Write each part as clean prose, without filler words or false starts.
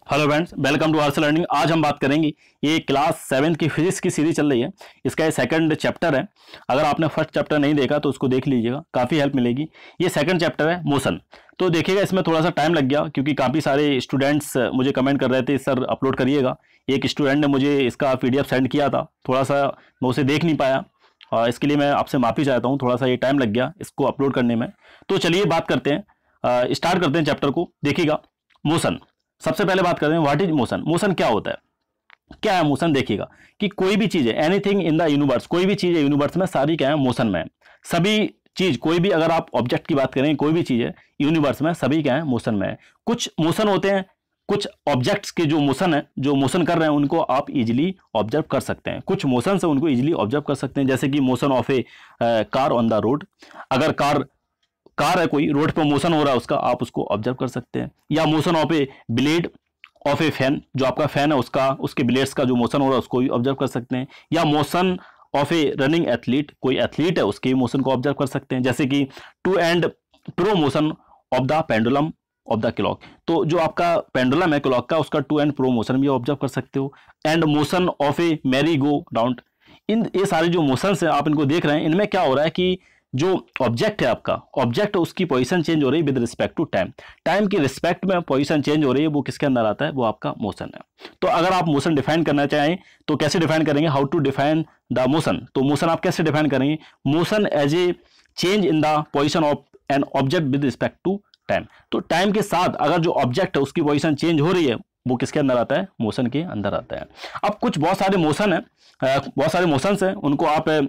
Hello friends, welcome to Arts Learning. आज हम बात करेंगे, ये क्लास 7 की फिजिक्स की सीरीज चल रही है। इसका ये सेकंड चैप्टर है। अगर आपने फर्स्ट चैप्टर नहीं देखा तो उसको देख लीजिएगा, काफ़ी हेल्प मिलेगी। ये सेकंड चैप्टर है मोशन। तो देखिएगा, इसमें थोड़ा सा टाइम लग गया क्योंकि काफ़ी सारे स्टूडेंट्स मुझे कमेंट कर रहे थे सर अपलोड करिएगा। एक स्टूडेंट ने मुझे इसका PDF सेंड किया था, थोड़ा सा मैं उसे देख नहीं पाया और इसके लिए मैं आपसे माफ़ी चाहता हूँ। थोड़ा सा ये टाइम लग गया इसको अपलोड करने में। तो चलिए बात करते हैं, स्टार्ट करते हैं चैप्टर को। देखिएगा, मोशन। सबसे पहले बात करते हैं व्हाट इज मोशन। मोशन क्या होता है, क्या है मोशन। देखिएगा कि कोई भी चीज है, एनीथिंग इन द यूनिवर्स, कोई भी चीज है यूनिवर्स में, सारी क्या है, मोशन में है। सभी चीज, कोई भी, अगर आप ऑब्जेक्ट की बात करें, कोई भी चीज है यूनिवर्स में, सभी क्या है, मोशन में है। कुछ मोशन होते हैं, कुछ ऑब्जेक्ट्स के जो मोशन है, जो मोशन कर रहे हैं, उनको आप इजीली ऑब्जर्व कर सकते हैं। कुछ मोशन से उनको इजीली ऑब्जर्व कर सकते हैं, जैसे कि motion of A car on the road. अगर कार है, कोई रोड पर मोशन हो रहा है उसका, आप उसको ऑब्जर्व कर सकते हैं। या motion of A blade of A fan, जो आपका फैन है उसका, उसके ब्लेड्स का जो मोशन हो रहा है उसको भी ऑब्जर्व कर सकते हैं। या motion of A running athlete, कोई एथलीट है उसके मोशन को ऑब्जर्व कर सकते हैं। जैसे कि to and fro motion of the pendulum of the clock, तो जो आपका पेंडुलम है क्लॉक का, उसका टू एंड प्रो मोशन भी ऑब्जर्व कर सकते हो। And motion of a merry go round. ये सारे जो मोशंस हैं आप इनको देख रहे हैं, इनमें क्या हो रहा है कि जो ऑब्जेक्ट है आपका, ऑब्जेक्ट उसकी पोजीशन चेंज हो रही है with respect to time. Time की रिस्पेक्ट में पोजीशन चेंज हो रही है, वो किसके अंदर आता है, वो आपका मोशन है। तो अगर आप मोशन डिफाइन करना चाहें तो कैसे डिफाइन करेंगे, how to define the motion. तो मोशन आप कैसे डिफाइन करेंगे, motion as a change in the position of an object with respect to time. तो टाइम के साथ अगर जो ऑब्जेक्ट है उसकी पोजीशन चेंज हो रही है, वो किसके अंदर आता है, मोशन के अंदर आता है। अब बहुत सारे मोशन है, बहुत सारे मोशंस हैं, उनको आप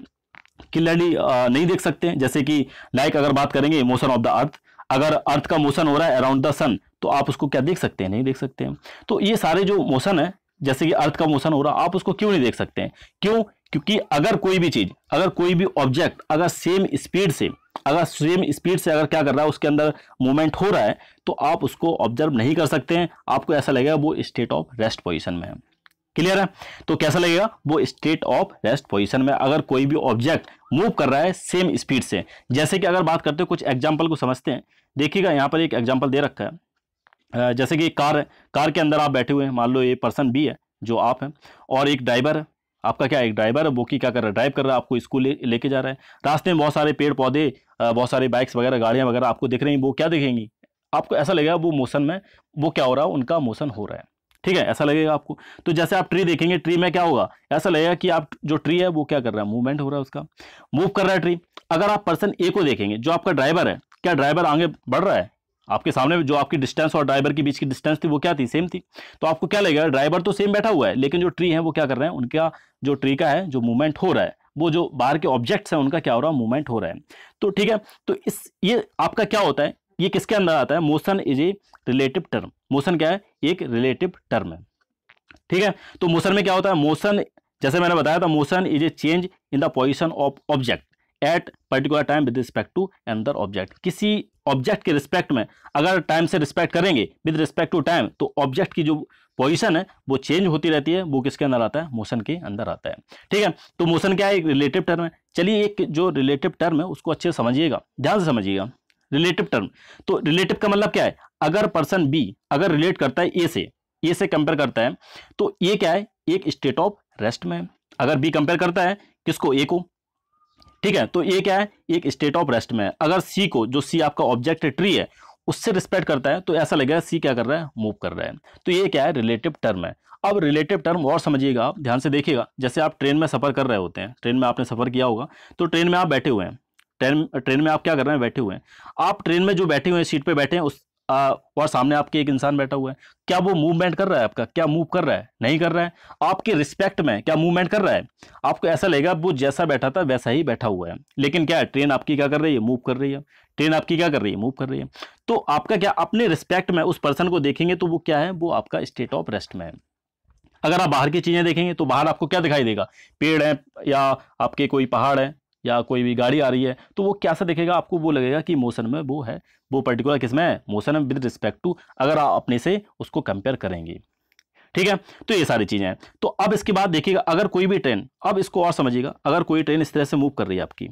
क्लियरली नहीं देख सकते हैं। जैसे कि अगर बात करेंगे मोशन ऑफ द अर्थ, अगर अर्थ का मोशन हो रहा है अराउंड द सन, तो आप उसको क्या देख सकते हैं, नहीं देख सकते हैं। तो ये सारे जो मोशन है, जैसे कि अर्थ का मोशन हो रहा है, आप उसको क्यों नहीं देख सकते हैं, क्यों? क्योंकि अगर कोई भी चीज, अगर कोई भी ऑब्जेक्ट अगर सेम स्पीड से अगर क्या कर रहा है, उसके अंदर मूवमेंट हो रहा है, तो आप उसको ऑब्जर्व नहीं कर सकते हैं। आपको ऐसा लगेगा वो स्टेट ऑफ रेस्ट पोजिशन में है। क्लियर है? तो कैसा लगेगा, वो स्टेट ऑफ रेस्ट पोजीशन में अगर कोई भी ऑब्जेक्ट मूव कर रहा है सेम स्पीड से। जैसे कि अगर बात करते हैं, कुछ एग्जांपल को समझते हैं। देखिएगा, यहाँ पर एक एग्जांपल दे रखा है। जैसे कि कार है, कार के अंदर आप बैठे हुए हैं, मान लो ये पर्सन बी है जो आप हैं, और एक ड्राइवर है, आपका क्या, एक ड्राइवर है, वो की क्या कर रहा है, ड्राइव कर रहा है, आपको स्कूल लेके जा रहा है। रास्ते में बहुत सारे पेड़ पौधे, बहुत सारी बाइक्स वगैरह, गाड़ियां वगैरह आपको दिख रही हैं। वो क्या दिखेंगी, आपको ऐसा लगेगा वो मोशन में, वो क्या हो रहा है, उनका मोशन हो रहा है। ठीक है, ऐसा लगेगा आपको। तो जैसे आप ट्री देखेंगे, ट्री में क्या होगा, ऐसा लगेगा कि आप जो ट्री है वो क्या कर रहा है, मूवमेंट हो रहा है, उसका मूव कर रहा है ट्री। अगर आप पर्सन ए को देखेंगे, जो आपका ड्राइवर है, क्या ड्राइवर आगे बढ़ रहा है, आपके सामने जो आपकी डिस्टेंस और ड्राइवर के बीच की डिस्टेंस थी वो क्या थी, सेम थी। तो आपको क्या लगेगा, ड्राइवर तो सेम बैठा हुआ है, लेकिन जो ट्री है वो क्या कर रहे हैं, उनका जो ट्री का है जो मूवमेंट हो रहा है, वो जो बाहर के ऑब्जेक्ट्स हैं उनका क्या हो रहा है, मूवमेंट हो रहा है। तो ठीक है, तो ये आपका क्या होता है, ये किसके अंदर आता है, motion is a relative term. Motion क्या है, एक रिलेटिव टर्म है। ठीक है, तो मोशन में क्या होता है, मोशन, जैसे मैंने बताया था, motion is a change in the position of object at particular time with respect to another object. किसी ऑब्जेक्ट के रिस्पेक्ट में अगर टाइम से रिस्पेक्ट करेंगे विद रिस्पेक्ट टू टाइम, तो ऑब्जेक्ट की जो पोजीशन है वो चेंज होती रहती है, वो किसके अंदर आता है, मोशन के अंदर आता है। ठीक है, तो मोशन क्या है, एक रिलेटिव टर्म है। चलिए, एक जो रिलेटिव टर्म है उसको अच्छे से समझिएगा, ध्यान से समझिएगा। रिलेटिव टर्म, तो रिलेटिव का मतलब क्या है, अगर पर्सन बी अगर रिलेट करता है ए से कंपेयर करता है, तो ये क्या है, एक स्टेट ऑफ रेस्ट में है। अगर बी कंपेयर करता है किसको, ए को, ठीक है, तो ये क्या है, एक स्टेट ऑफ रेस्ट में है। अगर सी को, जो सी आपका ऑब्जेक्ट ट्री है, उससे रिस्पेक्ट करता है, तो ऐसा लगेगा सी क्या कर रहा है, मूव कर रहा है। तो ये क्या है, रिलेटिव टर्म है। अब रिलेटिव टर्म और समझिएगा आप, ध्यान से देखिएगा। जैसे आप ट्रेन में सफर कर रहे होते हैं, ट्रेन में आपने सफर किया होगा, तो ट्रेन में आप बैठे हुए हैं, ट्रेन में आप क्या कर रहे हैं, बैठे हुए हैं। आप ट्रेन में जो बैठे हुए हैं, सीट पे बैठे हैं, और सामने आपके एक इंसान बैठा हुआ है, क्या वो मूवमेंट कर रहा है आपका, क्या मूव कर रहा है, नहीं कर रहा है। आपके रिस्पेक्ट में क्या मूवमेंट कर रहा है, आपको ऐसा लगेगा वो जैसा बैठा था वैसा ही बैठा हुआ है। लेकिन क्या है, ट्रेन आपकी क्या कर रही है, मूव कर रही है। ट्रेन आपकी क्या कर रही है, मूव कर रही है। तो आपका क्या, अपने रिस्पेक्ट में उस पर्सन को देखेंगे तो वो क्या है, वो आपका स्टेट ऑफ रेस्ट में है। अगर आप बाहर की चीजें देखेंगे तो बाहर आपको क्या दिखाई देगा, पेड़ है, या आपके कोई पहाड़ है, या कोई भी गाड़ी आ रही है, तो वो कैसा दिखेगा आपको, वो लगेगा कि मोशन में वो है, वो पर्टिकुलर किसमें है, मोशन में विद रिस्पेक्ट टू, अगर आप अपने से उसको कंपेयर करेंगे। ठीक है, तो ये सारी चीजें हैं। तो अब इसके बाद देखिएगा, अगर कोई भी ट्रेन, अब इसको और समझिएगा, अगर कोई ट्रेन इस तरह से मूव कर रही है आपकी,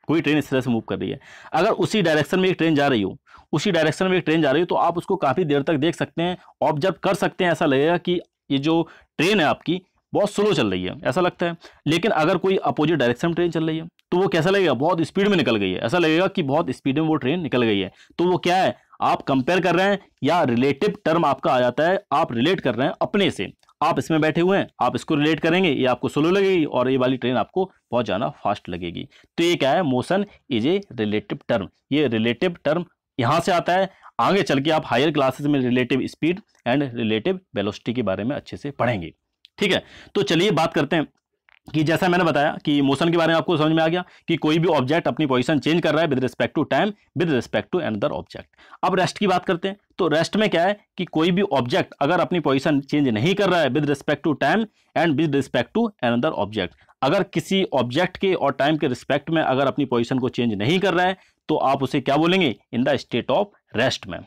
कोई ट्रेन इस तरह से मूव कर रही है, अगर उसी डायरेक्शन में एक ट्रेन जा रही हो, उसी डायरेक्शन में एक ट्रेन जा रही हो, तो आप उसको काफ़ी देर तक देख सकते हैं, ऑब्जर्व कर सकते हैं। ऐसा लगेगा कि ये जो ट्रेन है आपकी बहुत स्लो चल रही है, ऐसा लगता है। लेकिन अगर कोई अपोजिट डायरेक्शन में ट्रेन चल रही है तो वो कैसा लगेगा, बहुत स्पीड में निकल गई है, ऐसा लगेगा कि बहुत स्पीड में वो ट्रेन निकल गई है। तो वो क्या है, आप कंपेयर कर रहे हैं, या रिलेटिव टर्म आपका आ जाता है, आप रिलेट कर रहे हैं अपने से। आप इसमें बैठे हुए हैं, आप इसको रिलेट करेंगे, ये आपको स्लो लगेगी और ये वाली ट्रेन आपको बहुत ज़्यादा फास्ट लगेगी। तो ये क्या है, motion is a relative term. ये रिलेटिव टर्म यहाँ से आता है। आगे चल के आप हायर क्लासेस में relative speed and relative velocity के बारे में अच्छे से पढ़ेंगे। ठीक है, तो चलिए बात करते हैं कि जैसा मैंने बताया कि मोशन के बारे में आपको समझ में आ गया कि कोई भी ऑब्जेक्ट अपनी पोजीशन चेंज कर रहा है with respect to time, with respect to another object. अब रेस्ट की बात करते हैं। तो रेस्ट में क्या है कि कोई भी ऑब्जेक्ट अगर अपनी पोजीशन चेंज नहीं कर रहा है with respect to time and with respect to another object, अगर किसी ऑब्जेक्ट के और टाइम के रिस्पेक्ट में अगर अपनी पोजीशन को चेंज नहीं कर रहा है, तो आप उसे क्या बोलेंगे, in the state of rest में।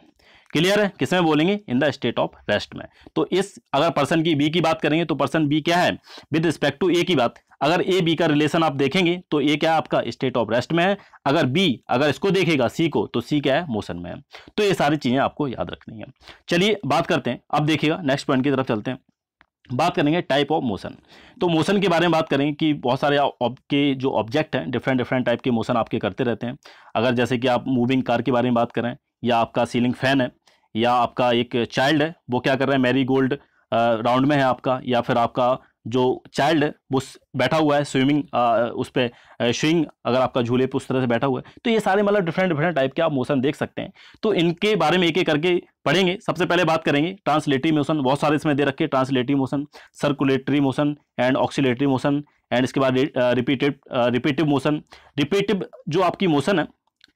क्लियर है, किसमें बोलेंगे, in the state of rest में। तो इस अगर पर्सन की बी की बात करेंगे तो पर्सन बी क्या है, विद रिस्पेक्ट टू ए की बात, अगर ए बी का रिलेशन आप देखेंगे तो ए क्या है आपका स्टेट ऑफ रेस्ट में है, अगर बी अगर इसको देखेगा सी को तो सी क्या है, मोशन में है। तो ये सारी चीजें आपको याद रखनी है। चलिए बात करते हैं, अब देखिएगा नेक्स्ट पॉइंट की तरफ चलते हैं, बात करेंगे टाइप ऑफ मोशन। तो मोशन के बारे में बात करेंगे कि बहुत सारे आपके जो ऑब्जेक्ट हैं डिफरेंट डिफरेंट टाइप के मोशन आपके करते रहते हैं। अगर जैसे कि आप मूविंग कार के बारे में बात करें, या आपका सीलिंग फैन है, या आपका एक चाइल्ड है वो क्या कर रहा है, मैरी गोल्ड राउंड में है आपका, या फिर आपका जो चाइल्ड है वो बैठा हुआ है स्विमिंग उस पर स्विंग, अगर आपका झूले पे उस तरह से बैठा हुआ है। तो ये सारे मतलब डिफरेंट डिफरेंट टाइप के आप मोशन देख सकते हैं। तो इनके बारे में एक एक करके पढ़ेंगे। सबसे पहले बात करेंगे ट्रांसलेटरी मोशन, बहुत सारे इसमें दे रखे, translatory motion, circulatory motion and oscillatory motion, and इसके बाद रिपीटिव मोशन। रिपीटिव जो आपकी मोशन है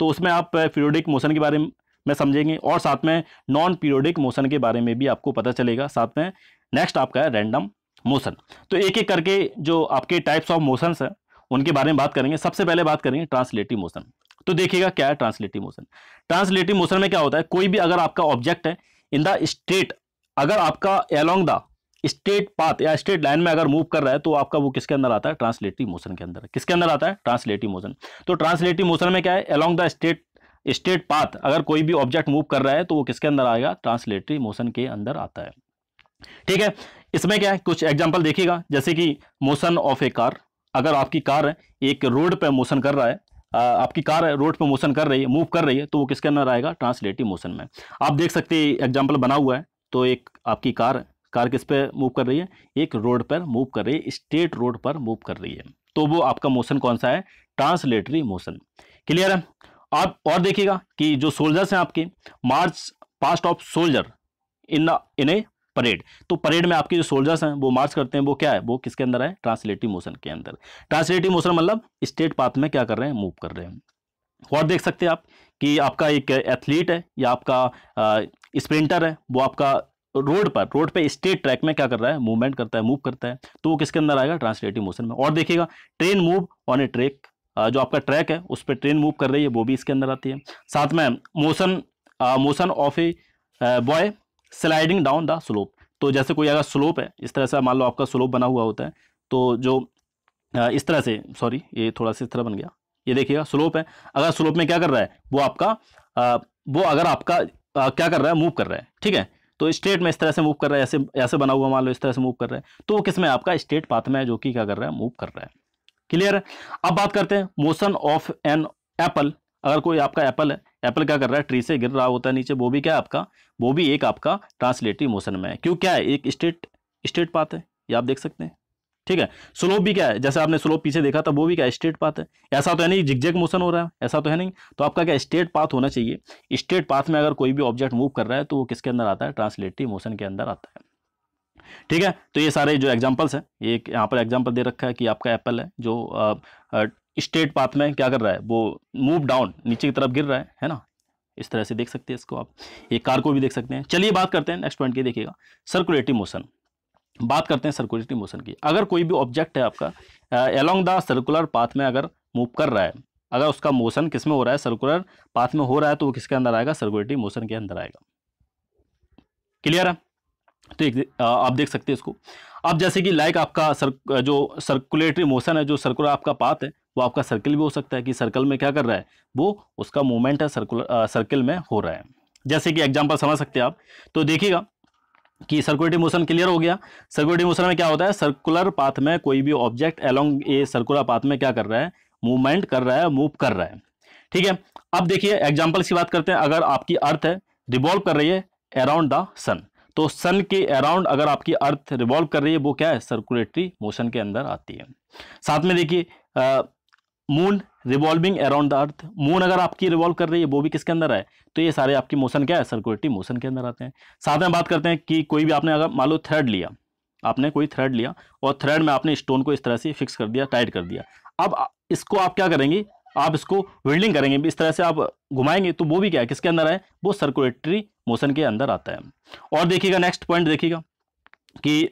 तो उसमें आप पीरियोडिक मोशन के बारे में समझेंगे, और साथ में नॉन पीरियोडिक मोशन के बारे में भी आपको पता चलेगा। साथ में नेक्स्ट आपका है रैंडम मोशन। तो एक एक करके जो आपके टाइप्स ऑफ मोशंस है उनके बारे में बात करेंगे। सबसे पहले बात करेंगे ट्रांसलेटिव मोशन। तो देखिएगा क्या है ट्रांसलेटिव मोशन। ट्रांसलेटिव मोशन में क्या होता है, कोई भी अगर आपका ऑब्जेक्ट है इन द स्टेट, अगर आपका अलोंग द स्टेट पाथ या स्टेट लाइन में अगर मूव कर रहा है तो आपका वो किसके अंदर आता है, ट्रांसलेटिव मोशन के अंदर। किसके अंदर आता है, ट्रांसलेटिव मोशन। तो ट्रांसलेटिव मोशन में क्या है, अलोंग द स्टेट पाथ अगर कोई भी ऑब्जेक्ट मूव कर रहा है तो वो किसके अंदर आएगा, ट्रांसलेटरी मोशन के अंदर आता है। ठीक है, इसमें क्या है कुछ एग्जांपल देखिएगा, जैसे कि मोशन ऑफ ए कार। अगर आपकी कार है एक रोड पे मोशन कर रहा है, आपकी कार है रोड पे मोशन कर रही है, मूव कर रही है, तो वो किसके अंदर आएगा, ट्रांसलेटिव मोशन में। आप देख सकते हैं एग्जांपल बना हुआ है। तो एक आपकी कार है, कार किस पे मूव कर रही है, एक रोड पर मूव कर रही है, स्टेट रोड पर मूव कर रही है, तो वो आपका मोशन कौन सा है, ट्रांसलेटरी मोशन। क्लियर है। आप और देखिएगा कि जो सोल्जर्स हैं आपके, march past of soldier in A parade. तो परेड में आपके जो सोल्जर्स हैं वो मार्च करते हैं, वो क्या है, वो किसके अंदर है, ट्रांसलेटिव मोशन के अंदर। ट्रांसलेटिव मोशन मतलब स्टेट पाथ में क्या कर रहे हैं, मूव कर रहे हैं। और देख सकते हैं आप कि आपका एक एथलीट है या आपका स्प्रिंटर है, वो आपका रोड पे स्टेट ट्रैक में क्या कर रहा है, मूवमेंट करता है, मूव करता है, तो वो किसके अंदर आएगा, ट्रांसलेटिव मोशन में। और देखिएगा train move on A track, जो आपका ट्रैक है उस पर ट्रेन मूव कर रही है, वो भी इसके अंदर आती है। साथ में motion of a boy sliding down the slope. तो जैसे कोई अगर स्लोप है, इस तरह से मान लो आपका स्लोप बना हुआ होता है, तो जो इस तरह से, सॉरी ये थोड़ा सा इस तरह बन गया, ये देखिएगा स्लोप है। अगर स्लोप में क्या कर रहा है वो आपका वो अगर आपका क्या कर रहा है, मूव कर रहा है। ठीक है, तो स्टेट में इस तरह से मूव कर रहा है, ऐसे ऐसे बना हुआ मान लो इस तरह से मूव कर रहा है, तो वो किसमें आपका स्टेट पाथ में है, जो कि क्या कर रहा है, मूव कर रहा है। क्लियर है। अब बात करते हैं मोशन ऑफ एन एप्पल। अगर कोई आपका एप्पल है, एप्पल क्या कर रहा है, ट्री से गिर रहा होता है नीचे, वो भी क्या है आपका, वो भी एक आपका ट्रांसलेटिव मोशन में है। क्यों, क्या है, एक स्टेट पाथ है, ये आप देख सकते हैं। ठीक है, स्लोप भी क्या है, जैसे आपने स्लोप पीछे देखा था, वो भी क्या स्टेट पाथ है। ऐसा तो है नहीं जिगजैग मोशन हो रहा है, ऐसा तो है नहीं। तो आपका क्या स्टेट पाथ होना चाहिए। स्टेट पाथ में अगर कोई भी ऑब्जेक्ट मूव कर रहा है तो वो किसके अंदर आता है, ट्रांसलेटिव मोशन के अंदर आता है। ठीक है, तो ये सारे जो एग्जांपल्स हैं, एक यहाँ पर एग्जांपल दे रखा है कि आपका एप्पल है जो स्टेट पाथ में क्या कर रहा है, वो मूव डाउन नीचे की तरफ गिर रहा है ना, इस तरह से देख सकते हैं इसको आप। एक कार को भी देख सकते हैं। चलिए बात करते हैं नेक्स्ट पॉइंट की, देखिएगा सर्कुलेटिव मोशन। बात करते हैं सर्कुलेटिव मोशन की। अगर कोई भी ऑब्जेक्ट है आपका अलोंग द सर्कुलर पाथ में अगर मूव कर रहा है, अगर उसका मोशन किस में हो रहा है, सर्कुलर पाथ में हो रहा है, तो वो किसके अंदर आएगा, सर्कुलेटिव मोशन के अंदर आएगा। क्लियर है। तो आप देख सकते हैं इसको। अब जैसे कि लाइक आपका जो सर्कुलेटरी मोशन है, जो सर्कुलर आपका पाथ है वो आपका सर्किल भी हो सकता है कि सर्कल में क्या कर रहा है, वो उसका मूवमेंट है सर्किल में हो रहा है। जैसे कि एग्जांपल समझ सकते हैं आप, तो देखिएगा कि सर्कुलेटरी मोशन क्लियर हो गया। सर्कुलेटरी मोशन में क्या होता है, सर्कुलर पाथ में कोई भी object along a circular path में क्या कर रहा है, मूवमेंट कर रहा है, मूव कर रहा है। ठीक है, अब देखिए एग्जांपल की बात करते हैं। अगर आपकी अर्थ है रिवॉल्व कर रही है अराउंड द सन, तो सन के अराउंड अगर आपकी अर्थ रिवॉल्व कर रही है, वो क्या है, सर्कुलेटरी मोशन के अंदर आती है। साथ में देखिए moon revolving around the earth, moon अगर आपकी रिवॉल्व कर रही है, वो भी किसके अंदर है, तो ये सारे आपकी मोशन क्या है, सर्कुलेटरी मोशन के अंदर आते हैं। साथ में बात करते हैं कि कोई भी आपने अगर मान लो थ्रेड लिया, आपने कोई थ्रेड लिया और थ्रेड में आपने स्टोन को इस तरह से फिक्स कर दिया, टाइट कर दिया। अब इसको आप क्या करेंगे, आप इसको वेल्डिंग करेंगे, इस तरह से आप घुमाएंगे, तो वो भी क्या है, किसके अंदर है, वो सर्कुलेटरी मोशन के अंदर आता है। और देखिएगा नेक्स्ट पॉइंट देखिएगा कि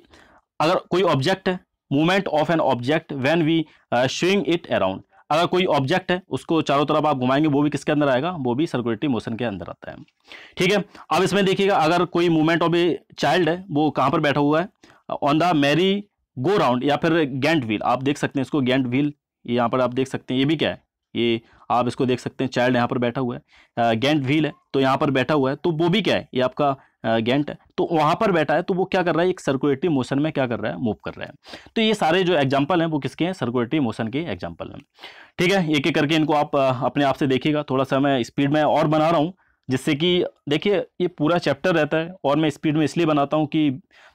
अगर कोई ऑब्जेक्ट है, movement of an object when we swing it around, अगर कोई ऑब्जेक्ट है उसको चारों तरफ आप घुमाएंगे, वो भी किसके अंदर आएगा, वो भी सर्कुलेटरी मोशन के अंदर आता है। ठीक है, अब इसमें देखिएगा अगर कोई मूवमेंट ऑफ ए चाइल्ड है, वो कहाँ पर बैठा हुआ है, on the Mary go round या फिर गेंट व्हील, आप देख सकते हैं इसको गेंट व्हील, यहाँ पर आप देख सकते हैं, ये भी क्या है, ये आप इसको देख सकते हैं, चाइल्ड यहाँ पर बैठा हुआ है, गेंट व्हील है तो यहाँ पर बैठा हुआ है, तो वो भी क्या है, ये आपका गेंट है, तो वहाँ पर बैठा है, तो वो क्या कर रहा है, एक सर्कुलेटरी मोशन में क्या कर रहा है, मूव कर रहा है। तो ये सारे जो एग्जांपल हैं वो किसके हैं, सर्कुलेटरी मोशन के एग्जांपल हैं। ठीक है, एक एक करके इनको आप अपने आप से देखिएगा। थोड़ा सा मैं स्पीड में और बना रहा हूँ, जिससे कि देखिए ये पूरा चैप्टर रहता है, और मैं स्पीड में इसलिए बनाता हूँ कि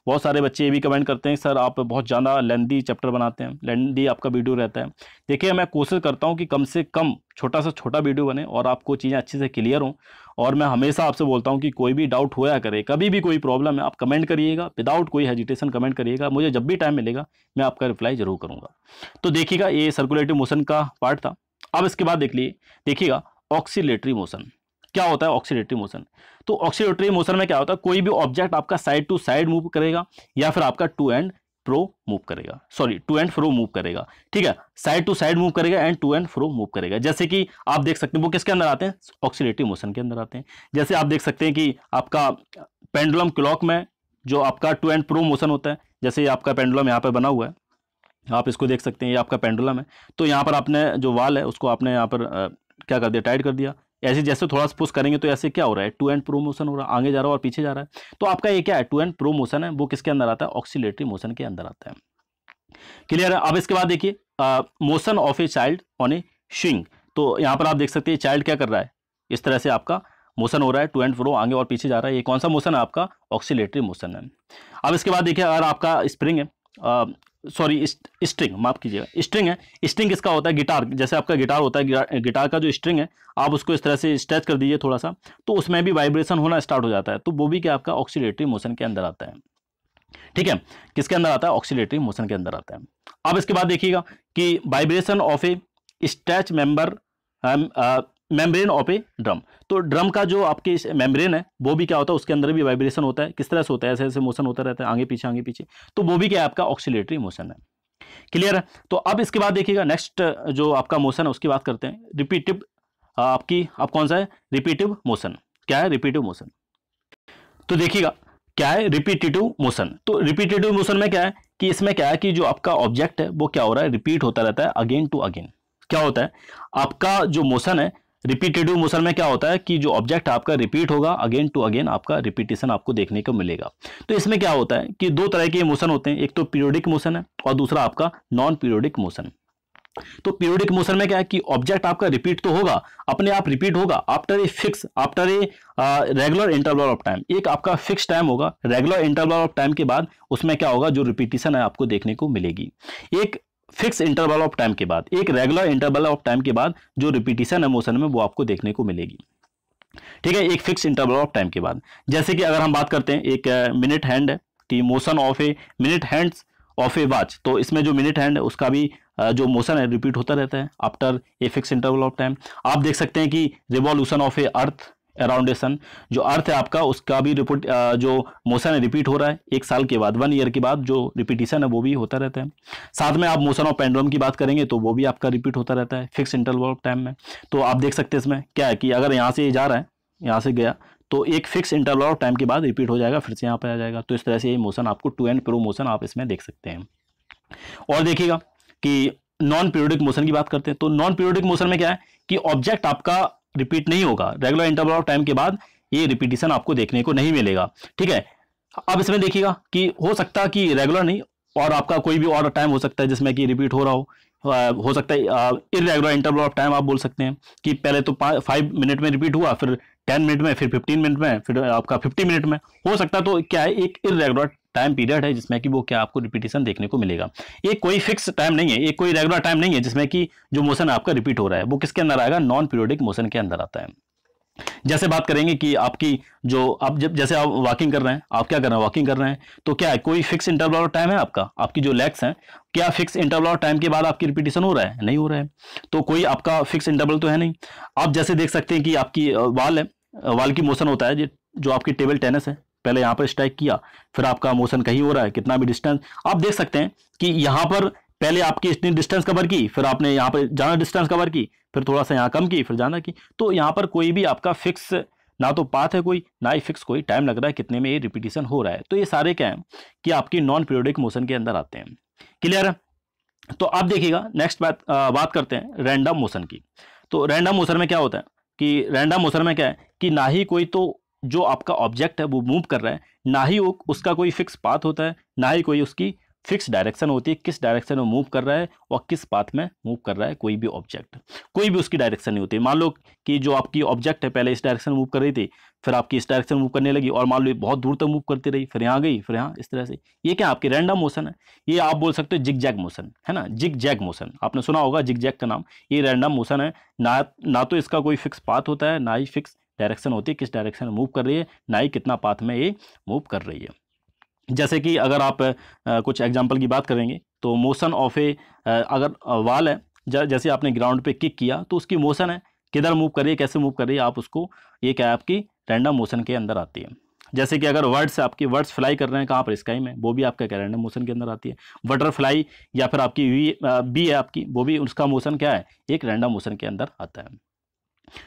बहुत सारे बच्चे ये भी कमेंट करते हैं सर आप बहुत ज़्यादा लेंदी चैप्टर बनाते हैं, लेंदी आपका वीडियो रहता है। देखिए मैं कोशिश करता हूँ कि कम से कम छोटा से छोटा वीडियो बने और आपको चीज़ें अच्छे से क्लियर हों। और मैं हमेशा आपसे बोलता हूँ कि कोई भी डाउट होया करे, कभी भी कोई प्रॉब्लम है, आप कमेंट करिएगा, विदाउट कोई हेजिटेशन कमेंट करिएगा, मुझे जब भी टाइम मिलेगा मैं आपका रिप्लाई जरूर करूँगा। तो देखिएगा ये सर्कुलेटरी मोशन का पार्ट था। अब इसके बाद देखिएगा ऑक्सीलेटरी मोशन क्या होता है। ऑक्सीलेटरी मोशन, तो ऑक्सीलेटरी मोशन में क्या होता है, कोई भी ऑब्जेक्ट आपका साइड टू साइड मूव करेगा या फिर आपका टू एंड फ्रो मूव करेगा, sorry to and fro move करेगा। ठीक है, साइड टू साइड मूव करेगा and to and fro move करेगा। जैसे कि आप देख सकते हैं वो किसके अंदर आते हैं, ऑक्सीलेटरी मोशन के अंदर आते हैं। जैसे आप देख सकते हैं कि आपका पेंडुलम क्लॉक में जो आपका टू एंड फ्रो मोशन होता है, जैसे आपका पेंडुलम यहाँ पर बना हुआ है, आप इसको देख सकते हैं, ये आपका पेंडुलम है, तो यहाँ पर आपने जो वाल है उसको आपने यहाँ पर क्या कर दिया, टाइट कर दिया। ऐसे जैसे थोड़ा सा पुश करेंगे तो ऐसे क्या हो रहा है, टू एंड प्रो मोशन हो रहा है, आगे जा रहा है और पीछे जा रहा है। तो आपका ये क्या है, टू एंड प्रो मोशन है, वो किसके अंदर आता है, ऑक्सीलेटरी मोशन के अंदर आता है। क्लियर है। अब इसके बाद देखिए motion of a child on A swing, तो यहाँ पर आप देख सकते हैं चाइल्ड क्या कर रहा है, इस तरह से आपका मोशन हो रहा है, टू एंड फ्रो आगे और पीछे जा रहा है। ये कौन सा मोशन है, आपका ऑक्सीलेटरी मोशन है। अब इसके बाद देखिए अगर आपका स्प्रिंग है, सॉरी स्ट्रिंग, माफ कीजिएगा, स्ट्रिंग है। स्ट्रिंग किसका होता है, गिटार, जैसे आपका गिटार होता है, गिटार का जो स्ट्रिंग है आप उसको इस तरह से स्ट्रेच कर दीजिए थोड़ा सा, तो उसमें भी वाइब्रेशन होना स्टार्ट हो जाता है, तो वो भी क्या आपका ऑक्सीलेटरी मोशन के अंदर आता है। ठीक है, किसके अंदर आता है, ऑक्सीलेटरी मोशन के अंदर आता है। अब इसके बाद देखिएगा कि vibration of A stretch membrane of A drum, तो ड्रम का जो आपके मेम्ब्रेन है वो भी क्या होता है, उसके अंदर भी वाइब्रेशन होता है। किस तरह से होता है, ऐसे ऐसे मोशन होता रहता है, आगे पीछे, तो वो भी क्या है, आपका ऑक्सीलेटरी मोशन है। क्लियर है। तो अब इसके बाद देखिएगा नेक्स्ट जो आपका मोशन है उसकी बात करते हैं, रिपीटिव। आप कौन सा है, रिपीटिव मोशन। क्या है रिपीटिव मोशन, तो देखिएगा क्या है रिपीटेटिव मोशन। तो रिपीटेटिव मोशन में क्या है कि इसमें क्या है कि जो आपका ऑब्जेक्ट है वो क्या हो रहा है, रिपीट होता रहता है अगेन टू अगेन। क्या होता है आपका जो मोशन है, रिपीटेटिव मोशन में क्या होता है कि जो ऑब्जेक्ट आपका रिपीट होगा अगेन टू अगेन, आपका रिपीटेशन आपको देखने को मिलेगा। तो इसमें क्या होता है कि दो तरह के मोशन होते हैं, एक तो पीरियोडिक मोशन है और दूसरा आपका नॉन पीरियोडिक मोशन। तो पीरियोडिक मोशन में क्या है कि ऑब्जेक्ट आपका रिपीट तो होगा, अपने आप रिपीट होगा after a regular interval of time. एक आपका फिक्स टाइम होगा, रेगुलर इंटरवल ऑफ टाइम के बाद उसमें क्या होगा, जो रिपीटिशन है आपको देखने को मिलेगी। एक फिक्स इंटरवल ऑफ टाइम के बाद, एक रेगुलर इंटरवल ऑफ टाइम के बाद जो रिपीटिशन है मोशन में वो आपको देखने को मिलेगी। ठीक है, एक फिक्स इंटरवल ऑफ टाइम के बाद। जैसे कि अगर हम बात करते हैं एक मिनट हैंड है कि motion of a minute hands of A watch, तो इसमें जो मिनट हैंड है उसका भी जो मोशन है रिपीट होता रहता है after a fix interval of time. आप देख सकते हैं कि revolution of a earth around a sun, जो अर्थ है आपका उसका भी रिपीट जो मोशन है रिपीट हो रहा है, एक साल के बाद, 1 ईयर के बाद जो रिपीटिशन है वो भी होता रहता है। साथ में आप मोशन ऑफ पेंडुलम की बात करेंगे तो वो भी आपका रिपीट होता रहता है फिक्स इंटरवल ऑफ टाइम में। तो आप देख सकते हैं इसमें क्या है कि अगर यहाँ से जा रहा है, यहाँ से गया, तो एक फिक्स इंटरवल ऑफ टाइम के बाद रिपीट हो जाएगा, फिर से यहाँ पर आ जाएगा। तो इस तरह से ये मोशन आपको टू एंड फ्रो मोशन आप इसमें देख सकते हैं। और देखिएगा कि नॉन पीरियोडिक मोशन की बात करते हैं। तो नॉन पीरियोडिक मोशन में क्या है कि ऑब्जेक्ट आपका रिपीट नहीं होगा, रेगुलर इंटरवल ऑफ टाइम के बाद ये रिपीटिशन आपको देखने को नहीं मिलेगा। ठीक है, अब इसमें देखिएगा कि हो सकता है कि रेगुलर नहीं और आपका कोई भी और टाइम हो सकता है जिसमें कि रिपीट हो रहा हो सकता है इरेगुलर इंटरवल ऑफ टाइम आप बोल सकते हैं कि पहले तो 5 मिनट में रिपीट हुआ, फिर 10 मिनट में, फिर 15 मिनट में, फिर आपका 50 मिनट में हो सकता है। तो क्या है, एक इरेगुलर टाइम पीरियड है जिसमें कि वो क्या आपको रिपीटिशन देखने को मिलेगा। एक कोई फिक्स टाइम नहीं है, एक कोई रेगुलर टाइम नहीं है जिसमें कि जो मोशन आपका रिपीट हो रहा है, वो किसके अंदर आएगा, नॉन पीरियोडिक मोशन के अंदर आता है। जैसे बात करेंगे कि आपकी जो आप जैसे आप वॉकिंग कर रहे हैं, आप क्या कर रहे हैं, वॉकिंग कर रहे हैं, तो क्या है कोई फिक्स इंटरवल ऑफ टाइम है आपका, आपकी जो लेग्स हैं, क्या फिक्स इंटरवल ऑफ टाइम के बाद आपकी रिपीटिशन हो रहा है, नहीं हो रहा है। तो कोई आपका फिक्स इंटरवल तो है नहीं। आप जैसे देख सकते हैं कि आपकी वाल है, वाल की मोशन होता है जो आपकी टेबल टेनिस है, पहले यहाँ पर स्ट्राइक किया, फिर आपका मोशन कहीं हो रहा है, कितना भी डिस्टेंस आप देख सकते हैं कि यहाँ पर पहले आपकी इतनी डिस्टेंस कवर की, फिर आपने यहाँ पर ज़्यादा डिस्टेंस कवर की, फिर थोड़ा सा यहाँ कम की, फिर ज़्यादा की। तो यहाँ पर कोई भी आपका फिक्स ना तो पाथ है कोई, ना ही फिक्स कोई टाइम लग रहा है कितने में ये रिपीटिशन हो रहा है। तो ये सारे क्या है कि आपकी नॉन पीरियोडिक मोशन के अंदर आते हैं। क्लियर है। तो आप देखिएगा नेक्स्ट बात करते हैं रैंडम मोशन की। तो रैंडम मोशन में क्या होता है कि रैंडम मोशन में क्या है कि ना ही कोई तो जो आपका ऑब्जेक्ट है वो मूव कर रहा है, ना ही उसका कोई फिक्स पाथ होता है, ना ही कोई उसकी फिक्स डायरेक्शन होती है, किस डायरेक्शन में मूव कर रहा है और किस पाथ में मूव कर रहा है कोई भी ऑब्जेक्ट, कोई भी उसकी डायरेक्शन नहीं होती। मान लो कि जो आपकी ऑब्जेक्ट है पहले इस डायरेक्शन में मूव कर रही थी, फिर आपकी इस डायरेक्शन में मूव करने लगी और मान लो बहुत दूर तक मूव करती रही, फिर यहाँ गई, फिर यहाँ, इस तरह से। ये क्या आपकी रैंडम मोशन है। ये आप बोल सकते हो जिग जैग मोशन, है ना, जिग जैग मोशन आपने सुना होगा जिग जैग का नाम। ये रैंडम मोशन है, ना तो इसका कोई फिक्स पाथ होता है, ना ही फिक्स डायरेक्शन होती है, किस डायरेक्शन में मूव कर रही है, ना ही कितना पाथ में ये मूव कर रही है। जैसे कि अगर आप कुछ एग्जांपल की बात करेंगे तो मोशन ऑफ ए अगर वाल है, जैसे आपने ग्राउंड पे किक किया तो उसकी मोशन है किधर मूव कर रही है, कैसे मूव कर रही है, आप उसको ये क्या है आपकी रैंडम मोशन के अंदर आती है। जैसे कि अगर वर्ड्स फ्लाई कर रहे हैं कहाँ पर, स्काई में, वो भी आपका क्या रैंडम मोशन के अंदर आती है। बटरफ्लाई या फिर आपकी बी है आपकी, वो भी उसका मोशन क्या है, एक रैंडम मोशन के अंदर आता है।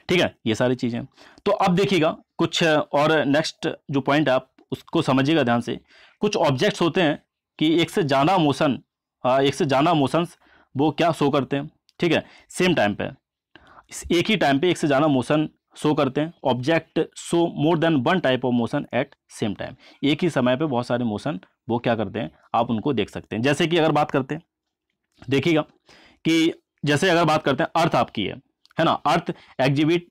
ठीक है, ये सारी चीज़ें। तो अब देखिएगा कुछ और नेक्स्ट जो पॉइंट है आप उसको समझिएगा ध्यान से। कुछ ऑब्जेक्ट्स होते हैं कि एक से ज़्यादा मोशंस वो क्या शो करते हैं। ठीक है, सेम टाइम पे, एक ही टाइम पे एक से ज़्यादा मोशन शो करते हैं। Object show more than one type of motion at same time, एक ही समय पे बहुत सारे मोशन वो क्या करते हैं, आप उनको देख सकते हैं। जैसे कि अगर बात करते हैं, देखिएगा कि जैसे अगर बात करते हैं अर्थ आपकी है ना, earth exhibit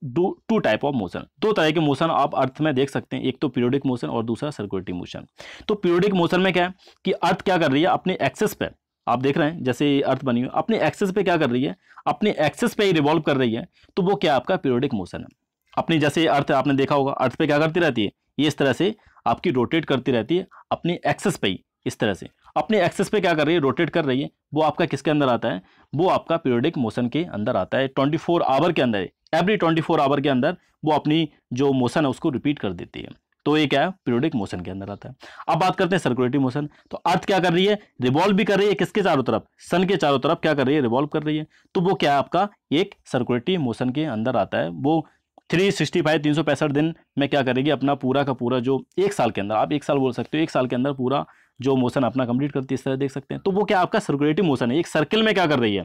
two type of motion, दो तरह के मोशन आप अर्थ में देख सकते हैं, एक तो पीरियोडिक मोशन और दूसरा सर्कुलेटरी मोशन। तो पीरियोडिक मोशन में क्या है कि अर्थ क्या कर रही है, अपने एक्सेस पे, आप देख रहे हैं जैसे अर्थ बनी हुई अपने एक्सेस पे क्या कर रही है, अपने एक्सेस पे ही रिवॉल्व कर रही है, तो वो क्या आपका पीरियोडिक मोशन है। अपनी जैसे अर्थ आपने देखा होगा, अर्थ पे क्या करती रहती है, ये इस तरह से आपकी रोटेट करती रहती है अपनी एक्सेस पे ही, इस तरह से अपने एक्सेस पे क्या कर रही है, रोटेट कर रही है। वो आपका किसके अंदर आता है, वो आपका पीरियोडिक मोशन के अंदर आता है। 24 आवर के अंदर, एवरी 24 आवर के अंदर वो अपनी जो मोशन है उसको रिपीट कर देती है। तो ये क्या है, पीरियोडिक मोशन के अंदर आता है। अब बात करते हैं सर्कुलेटरी मोशन। तो अर्थ क्या कर रही है, रिवॉल्व भी कर रही है किसके चारों तरफ, सन के चारों तरफ क्या कर रही है, रिवॉल्व कर रही है। तो वो क्या है आपका एक सर्कुलेटरी मोशन के अंदर आता है। वो 365 दिन में क्या करेगी, अपना पूरा का पूरा जो एक साल के अंदर, आप एक साल बोल सकते हो, एक साल के अंदर पूरा जो मोशन अपना कंप्लीट करती है, इस तरह देख सकते हैं। तो वो क्या आपका सर्कुलेटरी मोशन है, एक सर्किल में क्या कर रही है,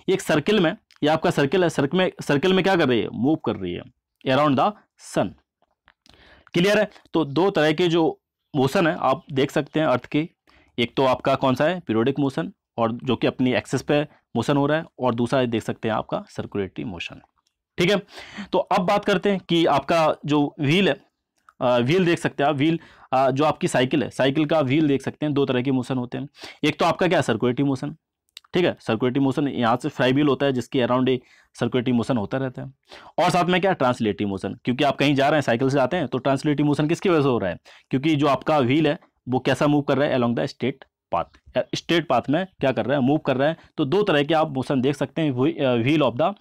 एक सर्किल में, ये आपका सर्किल है, सर्किल में क्या कर रही है, मूव कर रही है अराउंड द सन। क्लियर है। तो दो तरह के जो मोशन है आप देख सकते हैं अर्थ के, एक तो आपका कौन सा है, पीरियोडिक मोशन, और जो कि अपनी एक्सिस पे मोशन हो रहा है, और दूसरा देख सकते हैं आपका सर्कुलेटरी मोशन। ठीक है। तो अब बात करते हैं कि आपका जो व्हील है, व्हील देख सकते हैं आप, व्हील जो आपकी साइकिल है, साइकिल का व्हील देख सकते हैं। दो तरह के मोशन होते हैं, एक तो आपका क्या है, सर्कुलेटरी मोशन। ठीक है, सर्कुलेटरी मोशन यहाँ से फ्लाई व्हील होता है जिसके अराउंड ए सर्कुलेटरी मोशन होता रहता है, और साथ में क्या, ट्रांसलेटरी मोशन, क्योंकि आप कहीं जा रहे हैं साइकिल से जाते हैं, तो ट्रांसलेटरी मोशन किसकी वजह से हो रहा है, क्योंकि जो आपका व्हील है वो कैसा मूव कर रहा है, along the straight path, straight path में क्या कर रहा है, मूव कर रहा है। तो दो तरह के आप मोशन देख सकते हैं, wheel of the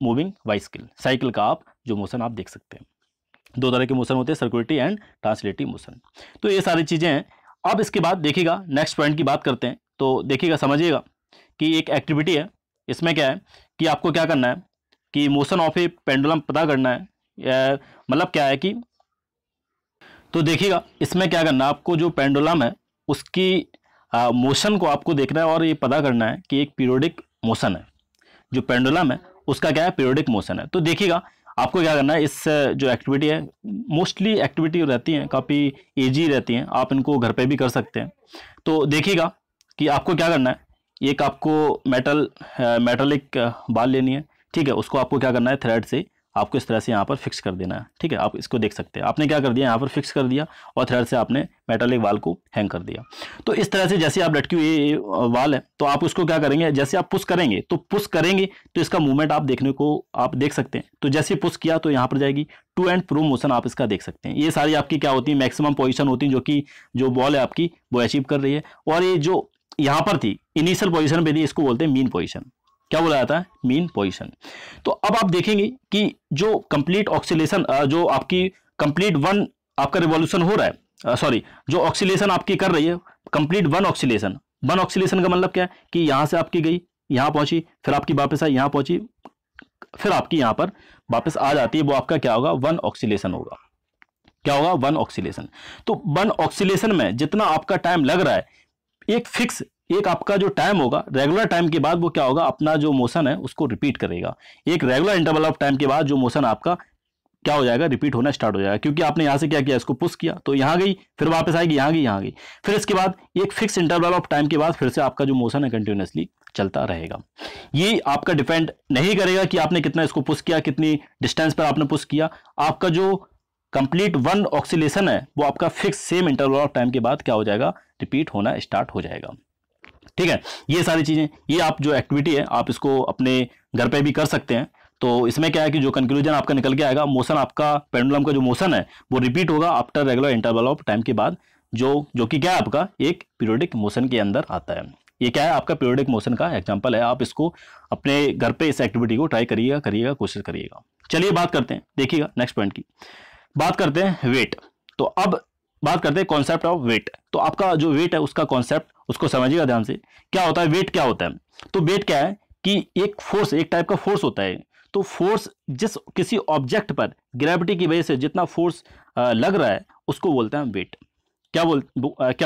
moving bicycle, cycle का आप जो मोशन आप देख सकते हैं। दो तरह के मोशन होते हैं, सर्कुलेटरी एंड ट्रांसलेटरी मोशन। तो ये सारी चीज़ें हैं। अब इसके बाद देखिएगा नेक्स्ट पॉइंट की बात करते हैं। तो देखिएगा, समझिएगा कि एक एक्टिविटी है, इसमें क्या है कि आपको क्या करना है कि मोशन ऑफ ए पेंडुलम पता करना है। मतलब क्या है कि, तो देखिएगा इसमें क्या करना है आपको, जो पेंडुलम है उसकी मोशन को आपको देखना है और ये पता करना है कि एक पीरियोडिक मोशन है, जो पेंडुलम है उसका क्या है, पीरियोडिक मोशन है। तो देखिएगा आपको क्या करना है, इस जो एक्टिविटी है, मोस्टली एक्टिविटी रहती हैं काफ़ी इजी रहती हैं, आप इनको घर पे भी कर सकते हैं। तो देखिएगा कि आपको क्या करना है, एक आपको मेटलिक बाल लेनी है, ठीक है, उसको आपको क्या करना है, थ्रेड से आपको इस तरह से यहाँ पर फिक्स कर देना है, ठीक है। आप इसको देख सकते हैं, आपने क्या कर दिया, यहाँ पर फिक्स कर दिया और थ्रेड से आपने मेटालिक वाल को हैंग कर दिया। तो इस तरह से जैसे आप लटकी हुई वाल है, तो आप उसको क्या करेंगे, जैसे आप पुश करेंगे तो इसका मूवमेंट आप देखने को आप देख सकते हैं। तो जैसे पुश किया तो यहाँ पर जाएगी, टू एंड प्रो मोशन आप इसका देख सकते हैं। ये सारी आपकी क्या होती है, मैक्सिमम पोजिशन होती है जो कि जो बॉल है आपकी वो अचीव कर रही है। और ये जो यहाँ पर थी इनिशियल पोजिशन पे थी, इसको बोलते हैं मीन पोजिशन। क्या बोला जाता है, मीन पोजीशन। तो अब आप देखेंगे कि जो कंप्लीट ऑक्सीलेशन, जो आपकी कंप्लीट वन आपका रिवॉल्यूशन हो रहा है, सॉरी जो ऑक्सीलेशन आपकी कर रही है कंप्लीट वन ऑक्सीलेशन का मतलब क्या है कि यहां से आपकी गई, यहां पहुंची, फिर आपकी वापस आई, यहां पहुंची, फिर आपकी यहां पर वापस आ जाती है, वो आपका क्या होगा, वन ऑक्सीलेशन होगा। क्या होगा, वन ऑक्सीलेशन। तो वन ऑक्सीलेशन में जितना आपका टाइम लग रहा है, एक आपका जो टाइम होगा रेगुलर टाइम के बाद वो क्या होगा, अपना जो मोशन है उसको रिपीट करेगा। एक रेगुलर इंटरवल ऑफ टाइम के बाद जो मोशन आपका क्या हो जाएगा, रिपीट होना स्टार्ट हो जाएगा, क्योंकि आपने यहां से क्या किया, इसको पुश किया तो यहां गई, फिर वापस आएगी, यहां गई, यहां गई, फिर इसके बाद एक फिक्स इंटरवल ऑफ टाइम के बाद फिर से आपका जो मोशन है कंटिन्यूअसली चलता रहेगा। ये आपका डिपेंड नहीं करेगा कि आपने कितना इसको पुश किया, कितनी डिस्टेंस पर आपने पुश किया। आपका जो कंप्लीट वन ऑक्सीलेशन है वो आपका fix same interval of time के बाद क्या हो जाएगा, रिपीट होना स्टार्ट हो जाएगा। ठीक है, ये सारी चीजें, ये आप जो एक्टिविटी है आप इसको अपने घर पे भी कर सकते हैं। तो इसमें क्या है कि जो कंक्लूजन आपका निकल के आएगा, मोशन आपका पेंडुलम का जो मोशन है वो रिपीट होगा after regular interval of time के बाद, जो कि क्या है आपका एक पीरियोडिक मोशन के अंदर आता है। ये क्या है, आपका पीरियोडिक मोशन का एग्जांपल है। आप इसको अपने घर पे इस एक्टिविटी को ट्राई करिएगा, कोशिश करिएगा। चलिए बात करते हैं, देखिएगा नेक्स्ट पॉइंट की बात करते हैं, वेट। तो अब बात करते हैं कॉन्सेप्ट ऑफ वेट। तो आपका जो वेट है उसका कॉन्सेप्ट उसको समझिएगा ध्यान से। क्या होता है वेट, क्या होता है, तो वेट क्या है कि एक फोर्स, एक टाइप का फोर्स होता है। तो फोर्स जिस किसी ऑब्जेक्ट पर ग्रेविटी की वजह से जितना फोर्स लग रहा है उसको बोलते हैं वेट। क्या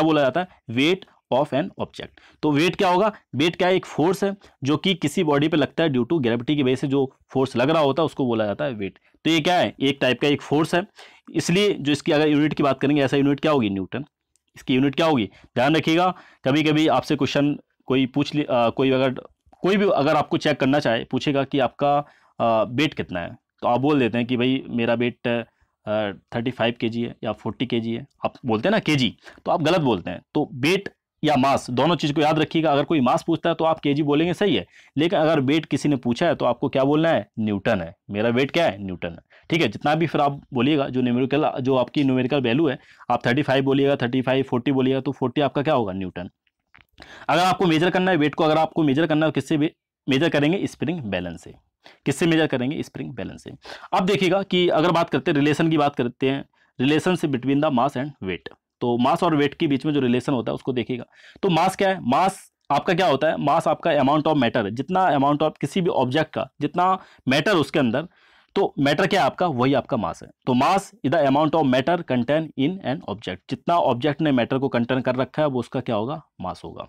बोला जाता है, वेट ऑफ एन ऑब्जेक्ट। तो वेट क्या होगा, वेट क्या है, एक फोर्स है जो कि किसी बॉडी पे लगता है ड्यू टू ग्रेविटी की वजह से जो फोर्स लग रहा होता है उसको बोला जाता है वेट। तो ये क्या है, एक टाइप का एक फोर्स है। इसलिए जो इसकी अगर यूनिट की बात करेंगे, ऐसा यूनिट क्या होगी, न्यूटन। इसकी यूनिट क्या होगी, ध्यान रखिएगा। कभी कभी आपसे क्वेश्चन कोई पूछ ले, कोई भी अगर आपको चेक करना चाहे, पूछेगा कि आपका वेट कितना है, तो आप बोल देते हैं कि भाई मेरा वेट 35 kg है या 40 kg है। आप बोलते हैं ना kg, तो आप गलत बोलते हैं। तो वेट या मास दोनों चीज़ को याद रखिएगा। अगर कोई मास पूछता है तो आप kg बोलेंगे, सही है, लेकिन अगर वेट किसी ने पूछा है तो आपको क्या बोलना है, न्यूटन है। मेरा वेट क्या है, न्यूटन है। ठीक है, जितना भी फिर आप बोलिएगा जो आपकी न्यूमेरिकल वैल्यू है, आप 35 बोलिएगा, 35, 40 बोलिएगा, तो 40 आपका क्या होगा, न्यूटन। अगर आपको मेजर करना है वेट को, अगर आपको मेजर करना है किससे मेजर करेंगे, स्प्रिंग बैलेंस से। किससे मेजर करेंगे, स्प्रिंग बैलेंस से। अब देखिएगा कि अगर बात करते हैं रिलेशन की, बात करते हैं relationship between the mass and weight. तो मास और वेट के बीच में जो रिलेशन होता है उसको देखिएगा। तो मास क्या है, मास आपका क्या होता है, मास आपका अमाउंट ऑफ मैटर है, जितना अमाउंट ऑफ किसी भी ऑब्जेक्ट का जितना मैटर उसके अंदर, तो मैटर क्या है आपका, वही आपका मास है। तो mass is the amount of matter contain in an object. जितना ऑब्जेक्ट ने मैटर को कंटेन कर रखा है वो उसका क्या होगा, मास होगा।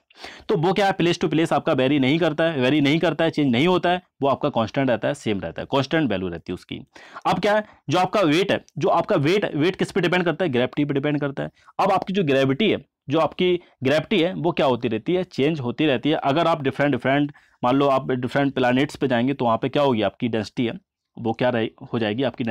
तो वो क्या है, प्लेस टू प्लेस आपका वेरी नहीं करता है, चेंज नहीं होता है, वो आपका कांस्टेंट रहता है, सेम रहता है, कांस्टेंट वैल्यू रहती है उसकी। अब क्या है, जो आपका वेट है, जो आपका वेट किस पे डिपेंड करता है, ग्रेविटी पे डिपेंड करता है। अब आपकी जो ग्रेविटी है, जो आपकी ग्रेविटी है वो क्या होती रहती है, चेंज होती रहती है। अगर आप डिफरेंट मान लो आप डिफरेंट प्लैनेट्स पे जाएंगे तो वहाँ पे क्या होगी, आपकी डेंसिटी है वो क्या हो जाएगी, आपकी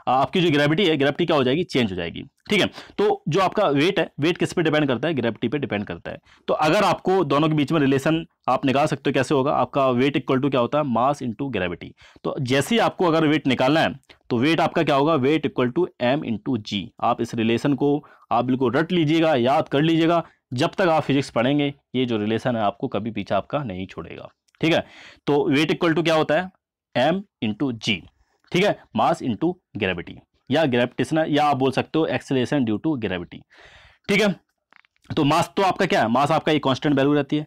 आपकी जो ग्रेविटी है, ग्रेविटी क्या हो जाएगी, चेंज हो जाएगी। ठीक है, तो जो आपका वेट है, वेट किस पे डिपेंड करता है, ग्रेविटी पे डिपेंड करता है। तो अगर आपको दोनों के बीच में रिलेशन आप निकाल सकते हो, कैसे होगा, आपका वेट इक्वल टू क्या होता है, मास इंटू ग्रेविटी। तो जैसे ही आपको अगर वेट निकालना है तो वेट आपका क्या होगा, weight equal to M into G. आप इस रिलेशन को आप बिल्कुल रट लीजिएगा, याद कर लीजिएगा। जब तक आप फिजिक्स पढ़ेंगे ये जो रिलेशन है आपको कभी पीछे आपका नहीं छोड़ेगा। ठीक है, तो वेट इक्वल टू क्या होता है, एम इंटू जी। ठीक है, मास इंटू ग्रेविटी या ग्रेविटेशनल, या आप बोल सकते हो एक्सेलरेशन ड्यू टू ग्रेविटी। ठीक है, तो मास तो आपका क्या है, मास आपका एक कांस्टेंट वैल्यू रहती है,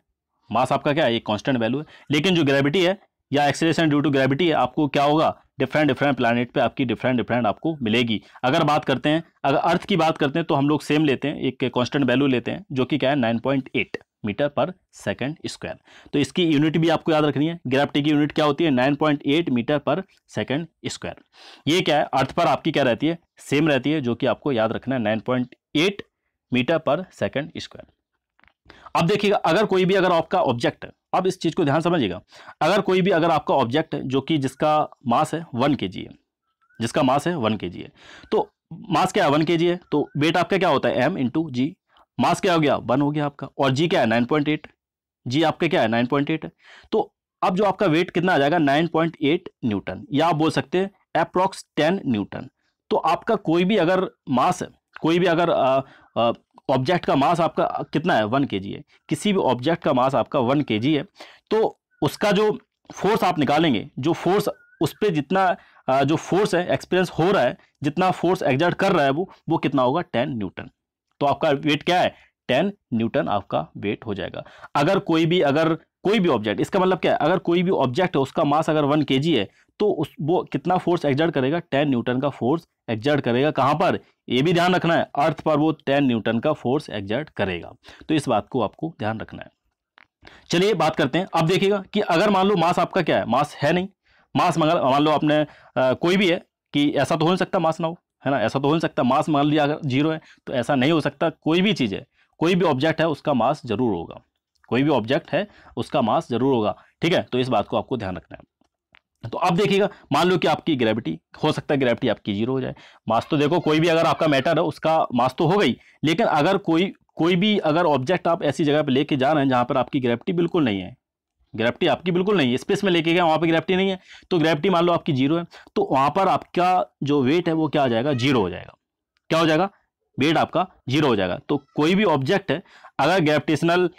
मास आपका क्या है, एक कांस्टेंट वैल्यू है। लेकिन जो ग्रेविटी है या एक्सेलरेशन ड्यू टू ग्रेविटी है, आपको क्या होगा, डिफरेंट डिफरेंट प्लैनेट पे आपकी डिफरेंट डिफरेंट आपको मिलेगी। अगर बात करते हैं, अगर अर्थ की बात करते हैं तो हम लोग सेम लेते हैं, एक कांस्टेंट वैल्यू लेते हैं जो कि क्या है 9.8 मीटर पर सेकंड स्क्वायर। तो इसकी यूनिट भी आपको याद रखनी है, ग्रेविटी की यूनिट क्या होती है 9.8 मीटर पर सेकंड स्क्वायर। ये क्या है अर्थ पर आपकी क्या रहती है, सेम रहती है, जो कि आपको याद रखना है 9.8 मीटर पर सेकंड स्क्वायर। अब देखिएगा अगर कोई भी अगर आपका ऑब्जेक्ट है, अब इस चीज को ध्यान समझिएगा, अगर कोई भी अगर आपका ऑब्जेक्ट है जो कि जिसका मास है 1 kg है, जिसका मास है 1 kg है, तो मास क्या है 1 kg है, तो वेट आपका क्या होता है m इंटू जी, मास क्या हो गया 1 हो गया आपका, और जी क्या है 9.8, जी आपका क्या है 9.8 है। तो अब जो आपका वेट कितना आ जाएगा 9.8 न्यूटन, या आप बोल सकते हैं अप्रॉक्स 10 न्यूटन। तो आपका कोई भी अगर मास है, कोई भी अगर ऑब्जेक्ट का मास आपका कितना है 1 kg है, किसी भी ऑब्जेक्ट का मास आपका 1 kg है, तो उसका जो फोर्स आप निकालेंगे, जो फोर्स उस पर जितना जो फोर्स है एक्सपीरियंस हो रहा है, जितना फोर्स एक्सर्ट कर रहा है वो कितना होगा 10 न्यूटन। तो आपका वेट क्या है 10 न्यूटन आपका वेट हो जाएगा। अगर कोई भी ऑब्जेक्ट, इसका मतलब क्या है, अगर कोई भी ऑब्जेक्ट है उसका मास अगर 1 kg है तो वो कितना फोर्स एक्सर्ट करेगा 10 न्यूटन का फोर्स एक्सर्ट करेगा। कहां पर, ये भी ध्यान रखना है, अर्थ पर वो 10 न्यूटन का फोर्स एक्सर्ट करेगा। तो इस बात को आपको ध्यान रखना है। चलिए बात करते हैं, अब देखिएगा कि अगर मान लो मास आपका क्या है, मास है नहीं, मास मान लो आपने कोई भी है, कि ऐसा तो हो नहीं सकता मास ना हो, है ना, ऐसा तो हो नहीं सकता, मास मान लिया अगर 0 है तो ऐसा नहीं हो सकता। कोई भी चीज़ है, कोई भी ऑब्जेक्ट है उसका मास जरूर होगा, कोई भी ऑब्जेक्ट है उसका मास जरूर होगा, ठीक है। तो इस बात को आपको ध्यान रखना है। तो अब देखिएगा मान लो कि आपकी ग्रेविटी, हो सकता है ग्रेविटी आपकी 0 हो जाए, मास तो देखो कोई भी अगर आपका मैटर है उसका मास तो हो गई, लेकिन अगर कोई भी अगर ऑब्जेक्ट आप ऐसी जगह पे लेके जा रहे हैं जहां पर आपकी ग्रेविटी बिल्कुल नहीं है, ग्रेविटी आपकी बिल्कुल नहीं है, स्पेस में लेके गए वहां पर ग्रेविटी नहीं है, तो ग्रेविटी मान लो आपकी 0 है, तो वहां पर आपका जो वेट है वो क्या हो जाएगा 0 हो जाएगा। क्या हो जाएगा, वेट आपका 0 हो जाएगा। तो कोई भी ऑब्जेक्ट है अगर ग्रेविटेशनल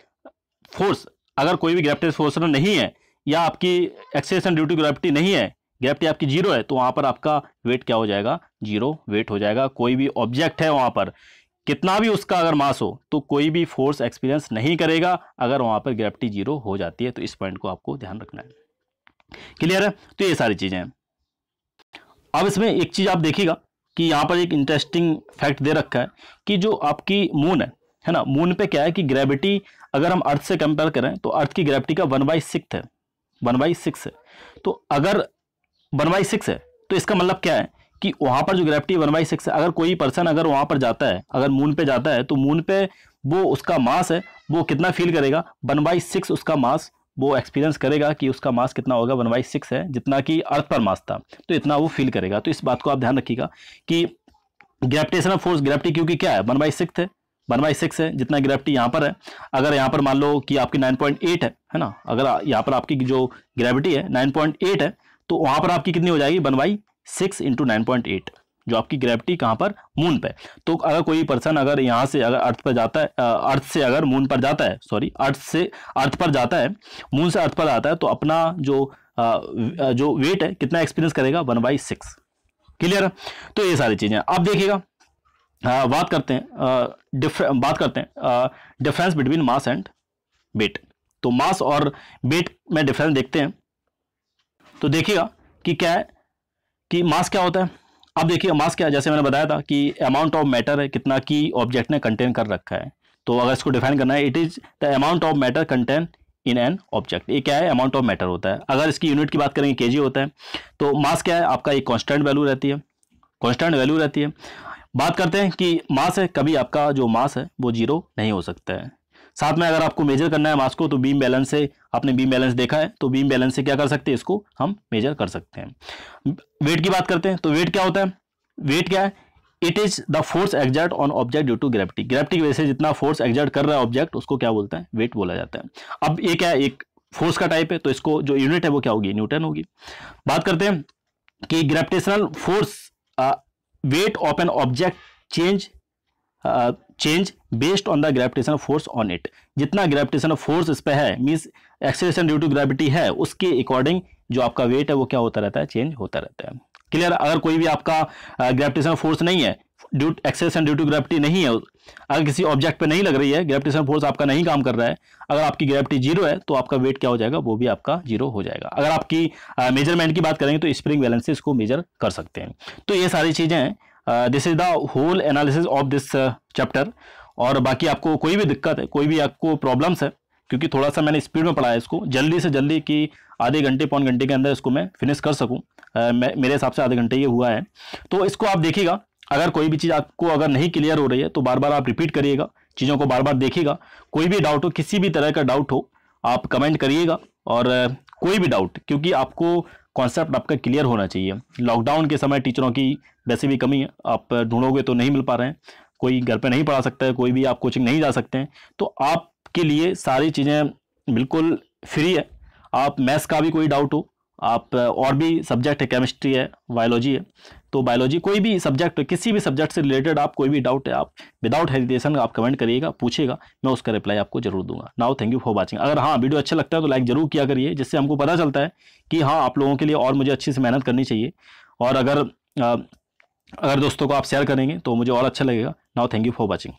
फोर्स, अगर कोई भी ग्रेविटेशनल फोर्स नहीं है, या आपकी एक्सेलरेशन ड्यू टू ग्रेविटी नहीं है, ग्रेविटी आपकी 0 है, तो वहां पर आपका वेट क्या हो जाएगा 0 वेट हो जाएगा। कोई भी ऑब्जेक्ट है वहां पर कितना भी उसका अगर मास हो तो कोई भी फोर्स एक्सपीरियंस नहीं करेगा अगर वहां पर ग्रेविटी 0 हो जाती है। तो इस पॉइंट को आपको ध्यान रखना है। क्लियर है, तो ये सारी चीजें हैं। अब इसमें एक चीज आप देखिएगा कि यहाँ पर एक इंटरेस्टिंग फैक्ट दे रखा है कि जो आपकी मून है ना, मून पे क्या है कि ग्रेविटी अगर हम अर्थ से कंपेयर करें तो अर्थ की ग्रेविटी का 1/6 है, 1/6 है। तो अगर 1/6 है तो इसका मतलब क्या है कि वहां पर जो ग्रेविटी 1/6 है, अगर कोई पर्सन अगर वहां पर जाता है, अगर मून पे जाता है, तो मून पे वो उसका मास है वो कितना फील करेगा 1/6 उसका मास वो एक्सपीरियंस करेगा कि उसका मास कितना होगा 1/6 है, जितना कि अर्थ पर मास था, तो इतना वो फील करेगा। तो इस बात को आप ध्यान रखिएगा कि ग्रेविटेशनल फोर्स, ग्रेविटी क्योंकि क्या है 1/6 है, 1/6 है जितना ग्रेविटी यहाँ पर है। अगर यहाँ पर मान लो कि आपकी 9.8 है ना, अगर यहाँ पर आपकी जो ग्रेविटी है 9.8 है, तो वहां पर आपकी कितनी हो जाएगी 1/6 इंटू 9.8, जो आपकी ग्रेविटी कहां पर मून पे। तो अगर कोई पर्सन अगर यहां से अगर अर्थ पर जाता है, अर्थ से अगर मून पर जाता है, सॉरी अर्थ से अर्थ पर जाता है, मून से अर्थ पर आता है, तो अपना जो वेट है कितना एक्सपीरियंस करेगा 1/6। क्लियर है, तो ये सारी चीजें अब देखिएगा। बात करते हैं difference between mass and weight. तो मास और वेट में डिफरेंस देखते हैं। तो देखिएगा कि क्या है कि मास क्या होता है। अब देखिए मास क्या है, जैसे मैंने बताया था कि अमाउंट ऑफ मैटर है कितना की ऑब्जेक्ट ने कंटेन कर रखा है। तो अगर इसको डिफाइन करना है, it is the amount of matter contain in an object. ये क्या है, अमाउंट ऑफ मैटर होता है। अगर इसकी यूनिट की बात करेंगे केजी होता है। तो मास क्या है आपका, एक कांस्टेंट वैल्यू रहती है, कांस्टेंट वैल्यू रहती है। बात करते हैं कि मास है, कभी आपका जो मास है वो 0 नहीं हो सकता है। साथ में अगर आपको मेजर करना है मास को, तो बीम बैलेंस से, आपने बीम बैलेंस देखा है, तो बीम बैलेंस से क्या कर सकते हैं, इसको हम मेजर कर सकते हैं। वेट की बात करते हैं, तो वेट क्या होता है, वेट क्या है, it is the force exert on object due to gravity. Gravity की वजह से जितना फोर्स एक्सर्ट कर रहा है ऑब्जेक्ट, उसको क्या बोलता है, वेट बोला जाता है। अब ये क्या है, एक फोर्स का टाइप है, तो इसको जो यूनिट है वो क्या होगी, न्यूटन होगी। बात करते हैं कि gravitational force, weight of an object change based on the gravitational force on it. जितना ग्रेविटेशनल फोर्स इस पे है, means acceleration due to gravity है, उसके अकॉर्डिंग जो आपका वेट है वो क्या होता रहता है, चेंज होता रहता है। क्लियर। अगर कोई भी आपका ग्रेविटेशनल फोर्स नहीं है, due acceleration due to gravity नहीं है, अगर किसी ऑब्जेक्ट पे नहीं लग रही है, ग्रेविटेशनल फोर्स आपका नहीं काम कर रहा है, अगर आपकी ग्रेविटी जीरो है तो आपका वेट क्या हो जाएगा, वो भी आपका जीरो हो जाएगा। अगर आपकी मेजरमेंट की बात करेंगे तो स्प्रिंग बैलेंस से इसको मेजर कर सकते हैं। तो ये सारी चीज़ें हैं। This is the whole analysis of this chapter. और बाकी आपको कोई भी दिक्कत है, कोई भी आपको प्रॉब्लम्स है, क्योंकि थोड़ा सा मैंने स्पीड में पढ़ाया इसको, जल्दी से जल्दी कि आधे घंटे पौन घंटे के अंदर इसको मैं फिनिश कर सकूं, मेरे हिसाब से आधे घंटे ये हुआ है। तो इसको आप देखिएगा, अगर कोई भी चीज़ आपको अगर नहीं क्लियर हो रही है तो बार बार आप रिपीट करिएगा, चीज़ों को बार बार देखिएगा। कोई भी डाउट हो, किसी भी तरह का डाउट हो, आप कमेंट करिएगा। और कोई भी डाउट, क्योंकि आपको कॉन्सेप्ट आपका क्लियर होना चाहिए। लॉकडाउन के समय टीचरों की वैसे भी कमी है, आप ढूंढोगे तो नहीं मिल पा रहे हैं, कोई घर पे नहीं पढ़ा सकता है, कोई भी आप कोचिंग नहीं जा सकते हैं, तो आपके लिए सारी चीज़ें बिल्कुल फ्री है। आप मैथ्स का भी कोई डाउट हो, आप और भी सब्जेक्ट है, केमिस्ट्री है, बायोलॉजी है, तो बायोलॉजी कोई भी सब्जेक्ट, किसी भी सब्जेक्ट से रिलेटेड आप कोई भी डाउट है, आप विदाउट हेजिटेशन आप कमेंट करिएगा, पूछिएगा, मैं उसका रिप्लाई आपको जरूर दूंगा। Now thank you for watching. अगर हाँ वीडियो अच्छा लगता है तो लाइक जरूर किया करिए, जिससे हमको पता चलता है कि हाँ आप लोगों के लिए और मुझे अच्छी से मेहनत करनी चाहिए। और अगर दोस्तों को आप शेयर करेंगे तो मुझे और अच्छा लगेगा। Now thank you for watching.